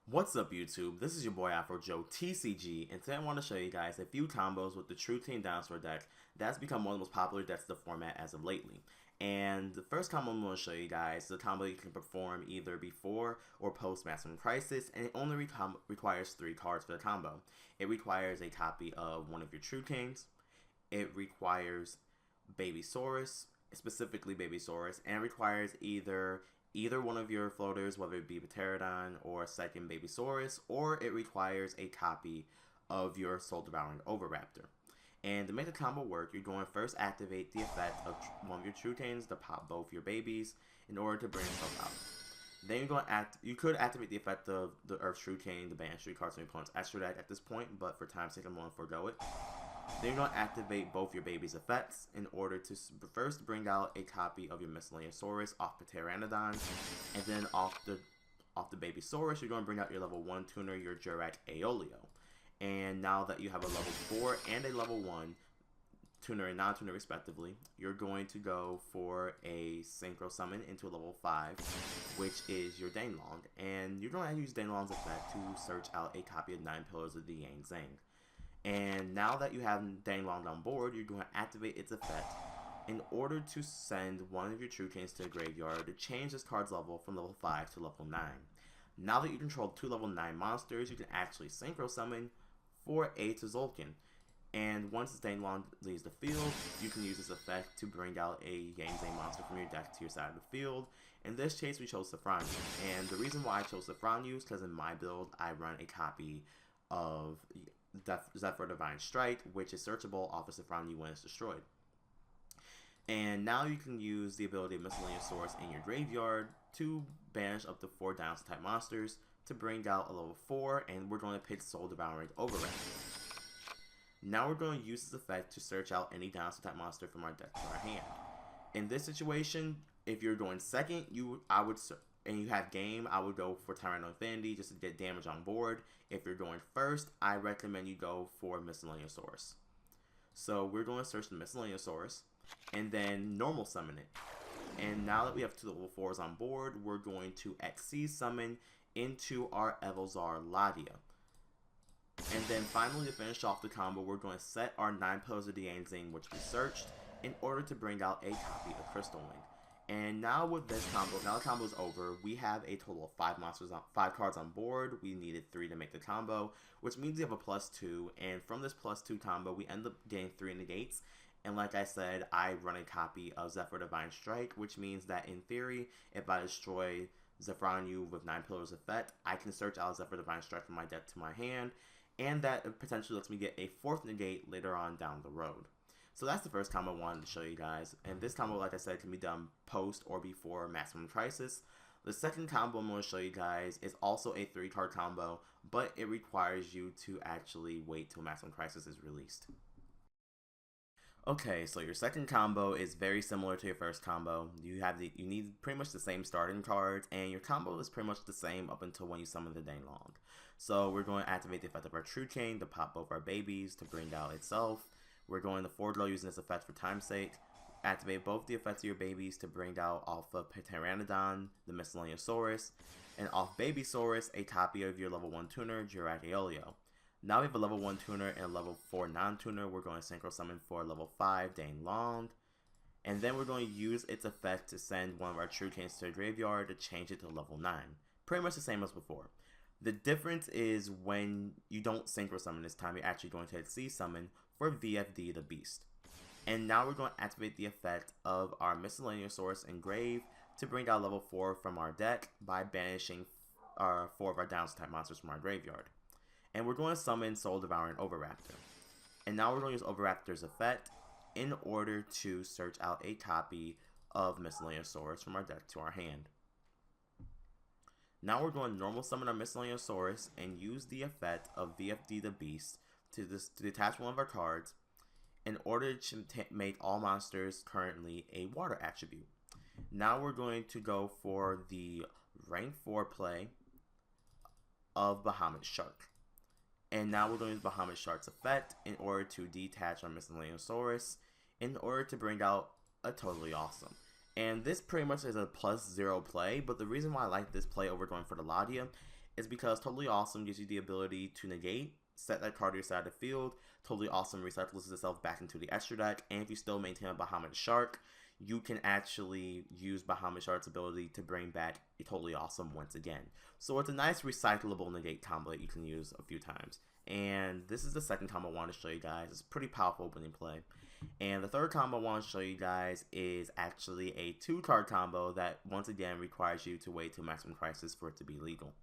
What's up YouTube? This is your boy AfroJoeTCG, and today I want to show you guys a few combos with the True King Dinosaurs deck that's become one of the most popular decks of the format as of lately. And the first combo I'm going to show you guys is a combo you can perform either before or post Maximum Crisis, and it only requires 3 cards for the combo. It requires a copy of one of your True Kings, it requires Babysaurus, specifically Babysaurus, and it requires either one of your floaters, whether it be Pterodon or a second Babysaurus, or it requires a copy of your Soul Devouring Oviraptor. And to make the combo work, you're going to first activate the effect of one of your True Kings to pop both your babies in order to bring yourself out. Then you're going to you could activate the effect of the Earth True King to banish 3 cards from your opponent's extra deck at this point, but for time's sake I'm going to forego it. Then you're going to activate both your baby's effects in order to first bring out a copy of your Miscellaneousaurus off Pteranodon, and then off the Babysaurus, you're going to bring out your level 1 tuner, your Jurak Aeolio. And now that you have a level 4 and a level 1 tuner and non-tuner respectively, you're going to go for a Synchro Summon into a level 5, which is your Danelong. And you're going to use Danelong's effect to search out a copy of 9 Pillars of the Yang Zhang. And now that you have Danelong on board, you're going to activate its effect in order to send one of your True Kings to the graveyard to change this card's level from level 5 to level 9. Now that you control 2 level 9 monsters, you can actually Synchro Summon for a Tzolk'in. And once this Danelong leaves the field, you can use this effect to bring out a Yang Zhang monster from your deck to your side of the field. In this case, we chose Saffron. And the reason why I chose Saffron is because in my build, I run a copy of Zephyr Divine Strike, which is searchable off of Saffron when it's destroyed. And now you can use the ability of Miscellaneousaurus in your graveyard to banish up to 4 dinosaur type monsters to bring out a level 4, and we're going to pick Soul Devouring Oviraptor. Now we're going to use this effect to search out any dinosaur type monster from our deck to our hand. In this situation, if you're going second, and you have game, I would go for Tyranno Infinity just to get damage on board. If you're going first, I recommend you go for Miscellaneousaurus. So we're going to search the Miscellaneousaurus and then normal summon it. And now that we have 2 level 4s on board, we're going to XC summon into our Evolzar Ladia. And then finally, to finish off the combo, we're going to set our 9 Pillars of the Yang Zhang, which we searched, in order to bring out a copy of Crystal Wing. And now with this combo, now the combo is over, we have a total of 5 cards on board. We needed 3 to make the combo, which means we have a +2. And from this +2 combo, we end up getting 3 negates. And like I said, I run a copy of Zephyr Divine Strike, which means that in theory, if I destroy Zephronu with 9 Pillars effect, I can search out Zephyr Divine Strike from my deck to my hand, and that potentially lets me get a 4th negate later on down the road. So that's the first combo I wanted to show you guys, and this combo, like I said, can be done post or before Maximum Crisis. The second combo I'm going to show you guys is also a 3-card combo, but it requires you to actually wait till Maximum Crisis is released. Okay, so your second combo is very similar to your first combo. You need pretty much the same starting cards, and your combo is pretty much the same up until when you summon the Danelong. So we're going to activate the effect of our True King to pop both our babies to bring out itself. We're going to forward row using this effect for time's sake. Activate both the effects of your babies to bring out off of Pteranodon, the Miscellaneousaurus, and off Babysaurus, a copy of your level 1 tuner, Jurak Aeolio. Now we have a level 1 tuner and a level 4 non-tuner. We're going to Synchro Summon for level 5 Danelong. And then we're going to use its effect to send one of our True Kings to the graveyard to change it to level 9. Pretty much the same as before. The difference is when you don't Synchro Summon this time, you're actually going to C Summon for VFD the Beast. And now we're going to activate the effect of our Miscellaneousaurus Engrave to bring out level 4 from our deck by banishing 4 of our dinosaur type monsters from our graveyard. And we're going to summon Soul Devouring Oviraptor. And now we're going to use Oviraptor's effect in order to search out a copy of Miscellaneousaurus from our deck to our hand. Now we're going to normal summon our Miscellaneousaurus and use the effect of VFD the Beast to detach one of our cards in order to make all monsters currently a water attribute. Now we're going to go for the rank 4 play of Bahamut Shark. And now we're going to use Bahamut Shark's effect in order to detach our Miscellaneousaurus in order to bring out a Totally Awesome. And this pretty much is a +0 play, but the reason why I like this play over going for the Ladia is because Totally Awesome gives you the ability to negate, set that card to your side of the field. Totally Awesome recycles itself back into the extra deck, and if you still maintain a Bahamut Shark, you can actually use Bahamut Shark's ability to bring back a Totally Awesome once again. So it's a nice recyclable negate combo that you can use a few times. And this is the second combo I want to show you guys. It's pretty powerful opening play. And the third combo I want to show you guys is actually a 2-card combo that once again requires you to wait till Maximum Crisis for it to be legal.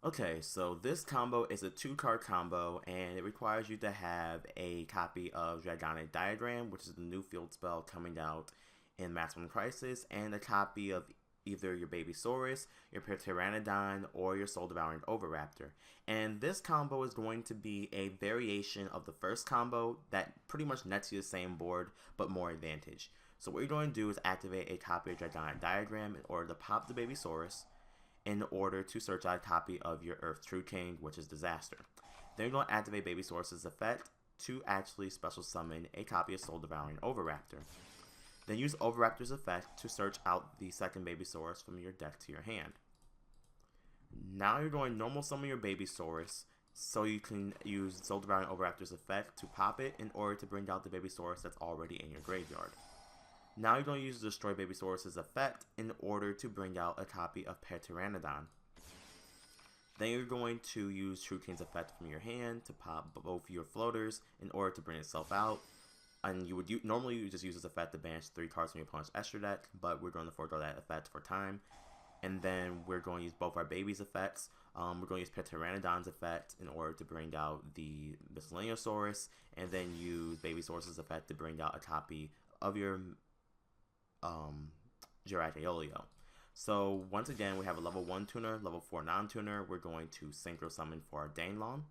Okay, so this combo is a 2-card combo, and it requires you to have a copy of Dragonic Diagram, which is the new field spell coming out in Maximum Crisis, and a copy of either your Babysaurus, your Pteranodon, or your Soul Devouring Oviraptor. And this combo is going to be a variation of the first combo that pretty much nets you the same board, but more advantage. So what you're going to do is activate a copy of Dragonic Diagram in order to pop the Babysaurus, in order to search out a copy of your Earth True King, which is Disaster. Then you're going to activate Babysaurus' effect to actually special summon a copy of Soul Devouring Oviraptor. Then use Oviraptor's effect to search out the second Babysaurus from your deck to your hand. Now you're going to normal summon your Babysaurus, so you can use Soul Devouring Oviraptor's effect to pop it in order to bring out the Babysaurus that's already in your graveyard. Now you're going to use Destroy Babysaurus' effect in order to bring out a copy of Pteranodon. Then you're going to use True King's effect from your hand to pop both your floaters in order to bring itself out. And you would normally you just use this effect to banish 3 cards from your opponent's extra deck, but we're going to forego that effect for time. And then we're going to use both our baby's effects. We're going to use Pteranodon's effect in order to bring out the Miscellaneosaurus, and then use Babysaurus' effect to bring out a copy of your Girateolio. So once again, we have a level 1 tuner, level 4 non-tuner. We're going to Synchro Summon for our Danelon.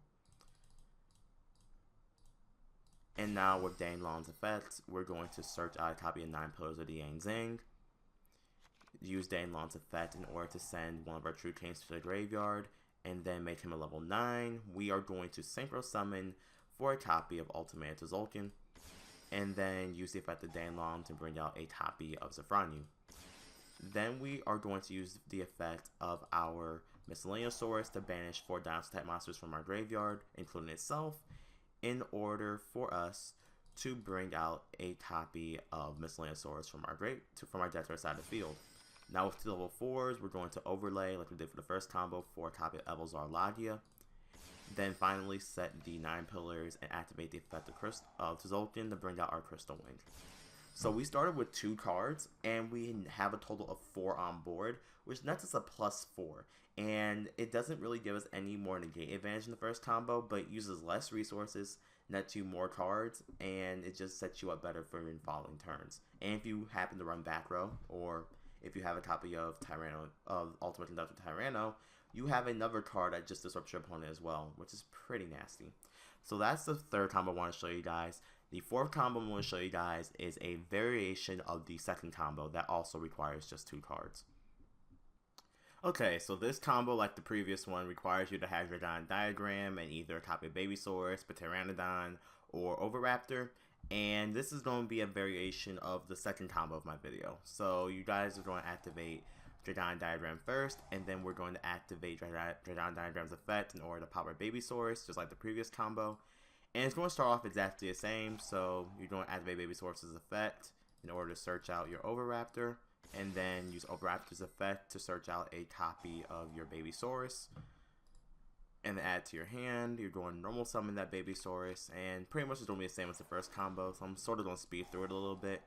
And now with Danelon's effect, we're going to search out a copy of 9 Pillars of the Yang Zing. Use Danelon's effect in order to send one of our True Kings to the graveyard, and then make him a level 9. We are going to Synchro Summon for a copy of Ultimate Tzolk'in, and then use the effect of Danelon to bring out a copy of Zafranyu. Then we are going to use the effect of our Miscellaneosaurus to banish 4 dinosaur type monsters from our graveyard, including itself, in order for us to bring out a copy of Miscellaneosaurus from our deck to our side of the field. Now with 2 level 4s, we're going to overlay, like we did for the first combo, for a copy of Evelzar Lagia. Then finally set the 9 pillars and activate the effect of Tzolk'in to bring out our Crystal Wing. So we started with 2 cards, and we have a total of 4 on board, which nets us a +4. And it doesn't really give us any more negate advantage in the first combo, but uses less resources, nets you more cards, and it just sets you up better for your following turns. And if you happen to run back row, or if you have a copy of Ultimate Conductor Tyranno, you have another card that just disrupts your opponent as well, which is pretty nasty. So that's the third combo I want to show you guys. The fourth combo I want to show you guys is a variation of the second combo that also requires just 2 cards. Okay, so this combo, like the previous one, requires you to have your Diagram and either a copy of Babysaurus, Pteranodon, or Oviraptor. And this is going to be a variation of the second combo of my video. So you guys are going to activate Dragon Diagram first, and then we're going to activate Dragon Diagram's effect in order to pop our Babysaurus, just like the previous combo. And it's going to start off exactly the same, so you're going to activate Babysaurus' effect in order to search out your Oviraptor, and then use Oviraptor's effect to search out a copy of your Babysaurus, and then add to your hand. You're going to normal summon that Babysaurus, and pretty much it's going to be the same as the first combo, so I'm sort of going to speed through it a little bit.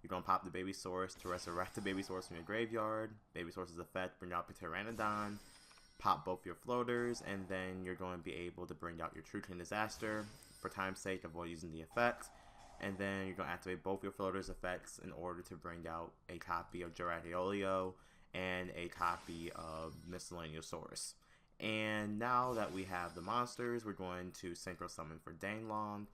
You're going to pop the Babysaurus to resurrect the Babysaurus from your graveyard. Babysaurus' effect, bring out Pteranodon, pop both your floaters, and then you're going to be able to bring out your True King Disaster. For time's sake, avoid using the effect. And then you're going to activate both your floaters' effects in order to bring out a copy of Girateolio and a copy of Miscellaneosaurus. And now that we have the monsters, we're going to Synchro Summon for Danelon.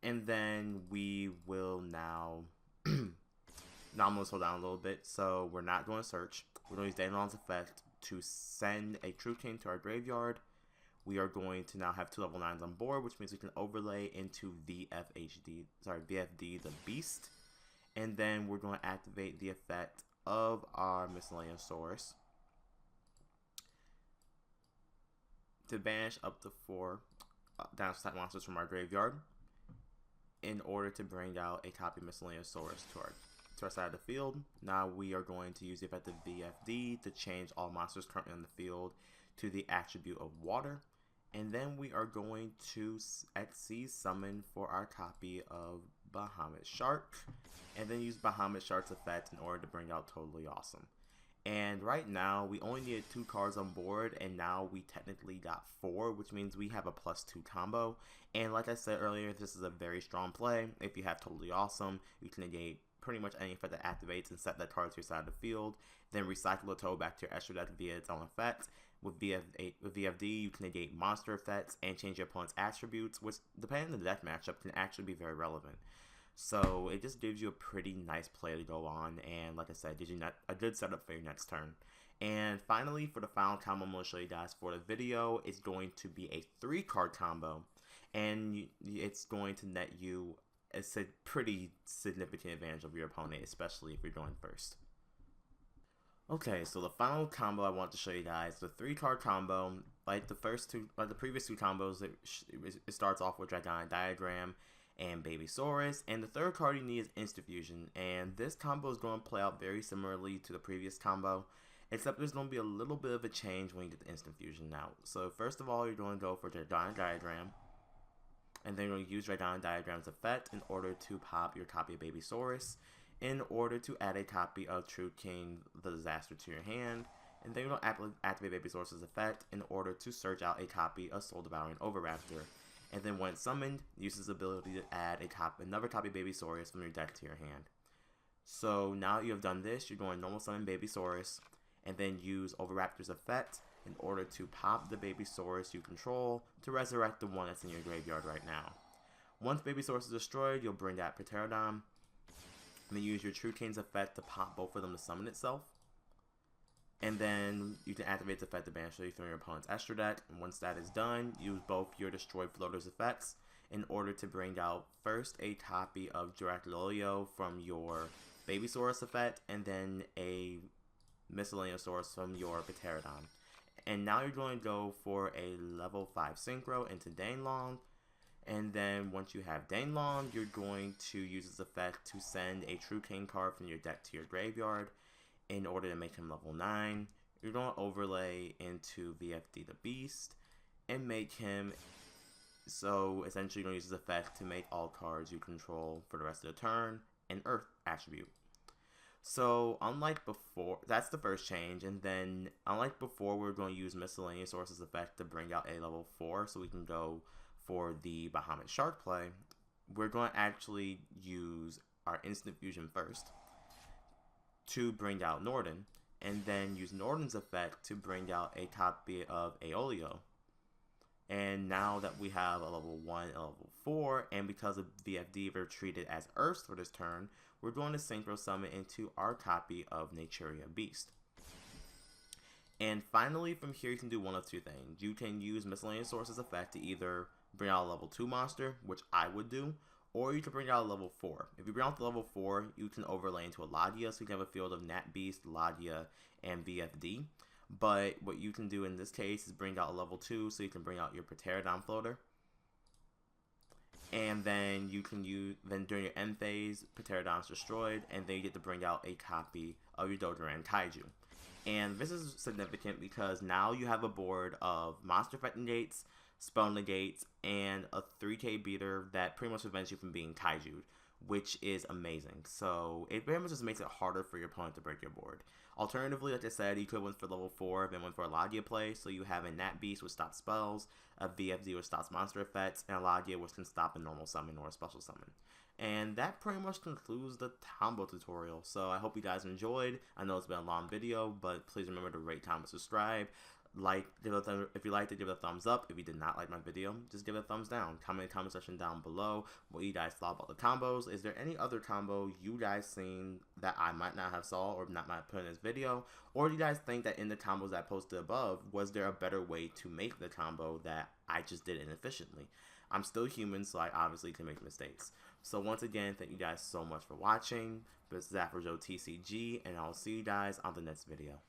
And then we will now... now I'm going to slow down a little bit. So we're not going to search. We're going to use Danelon's effect to send a True King to our graveyard. We are going to now have 2 level 9s on board, which means we can overlay into VFD, the Beast. And then we're going to activate the effect of our Miscellaneosaurus. to banish up to 4 dinosaur type monsters from our graveyard in order to bring out a copy of Miscellaneousaurus to our side of the field. Now we are going to use the effective VFD to change all monsters currently on the field to the attribute of water. And then we are going to XC summon for our copy of Bahamut Shark, and then use Bahamut Shark's effect in order to bring out Totally Awesome. And right now we only needed 2 cards on board, and now we technically got 4, which means we have a +2 combo. And like I said earlier, this is a very strong play. If you have Totally Awesome, you can negate pretty much any effect that activates and set that card to your side of the field, then recycle the total back to your extra deck via its own effect. With VFD, you can negate monster effects and change your opponent's attributes, which, depending on the deck matchup, can actually be very relevant. So it just gives you a pretty nice play to go on, and like I said, gives you a good setup for your next turn. And finally, for the final combo I'm going to show you guys for the video, it's going to be a 3-card combo, and it's going to net you a pretty significant advantage over your opponent, especially if you're going first. Okay, so the final combo I want to show you guys, the 3-card combo. Like the previous 2 combos, it starts off with Dragonic Diagram and Babysaurus, and the 3rd card you need is Instant Fusion. And this combo is going to play out very similarly to the previous combo, except there's going to be a little bit of a change when you get the Instant Fusion now. So first of all, you're going to go for Dragonic Diagram, and then you're going to use Dragonic Diagram's effect in order to pop your copy of Babysaurus, in order to add a copy of True King the Disaster to your hand, and then you're going to activate Babysaurus' effect in order to search out a copy of Soul Devouring Oviraptor. And then when summoned, use his ability to add another copy of Babysaurus from your deck to your hand. So now you have done this, you're going to normal summon Babysaurus, and then use Oviraptor's effect in order to pop the Babysaurus you control to resurrect the one that's in your graveyard right now. Once Babysaurus is destroyed, you'll bring out Pterodon, and then use your True King's effect to pop both of them to summon itself. And then you can activate the effect to banish you from your opponent's extra deck. And once that is done, use both your Destroyed Floaters effects in order to bring out first a copy of Draculolio from your Babysaurus effect, and then a Miscellaneousaurus from your Pterodon. And now you're going to go for a level 5 Synchro into Danelong. And then once you have Danelong, you're going to use its effect to send a True King card from your deck to your graveyard in order to make him level 9. You're going to overlay into VFD the Beast and make him, so essentially you're going to use his effect to make all cards you control for the rest of the turn an Earth attribute. So unlike before, that's the first change, and then unlike before, we're going to use Miscellaneousaurus' effect to bring out a level 4 so we can go for the Bahamut Shark play. We're going to actually use our Instant Fusion first to bring out Norden, and then use Norden's effect to bring out a copy of Aeolio. And now that we have a level 1 and a level 4, and because of VFD we're treated as Earths for this turn, we're going to Synchro Summon into our copy of Naturia Beast. And finally, from here you can do one of 2 things. You can use Miscellaneousaurus' effect to either bring out a level 2 monster, which I would do, or you can bring out a level 4. If you bring out the level 4, you can overlay into a Ladia, so you can have a field of Nat Beast, Ladia, and VFD. But what you can do in this case is bring out a level 2, so you can bring out your Pterodon floater. And then you can during your end phase, Pterodon's destroyed, and then you get to bring out a copy of your Dodoran Kaiju. And this is significant because now you have a board of monster effect negates, spell negates, and a 3k beater that pretty much prevents you from being Kaiju'd, which is amazing. So it very much just makes it harder for your opponent to break your board. Alternatively, like I said, you could win for level 4, then win for a Ladia play, so you have a Nat Beast which stops spells, a VFD which stops monster effects, and a Ladia which can stop a normal summon or a special summon. And that pretty much concludes the combo tutorial. So I hope you guys enjoyed. I know it's been a long video, but please remember to rate, comment, subscribe. If you liked it, give it a thumbs up. If you did not like my video, just give it a thumbs down. Comment in the comment section down below what you guys thought about the combos. Is there any other combo you guys seen that I might not have saw or not might put in this video? Or do you guys think that in the combos that I posted above, was there a better way to make the combo that I just did inefficiently? I'm still human, so I obviously can make mistakes. So once again, thank you guys so much for watching. This is AfroJoeTCG, and I'll see you guys on the next video.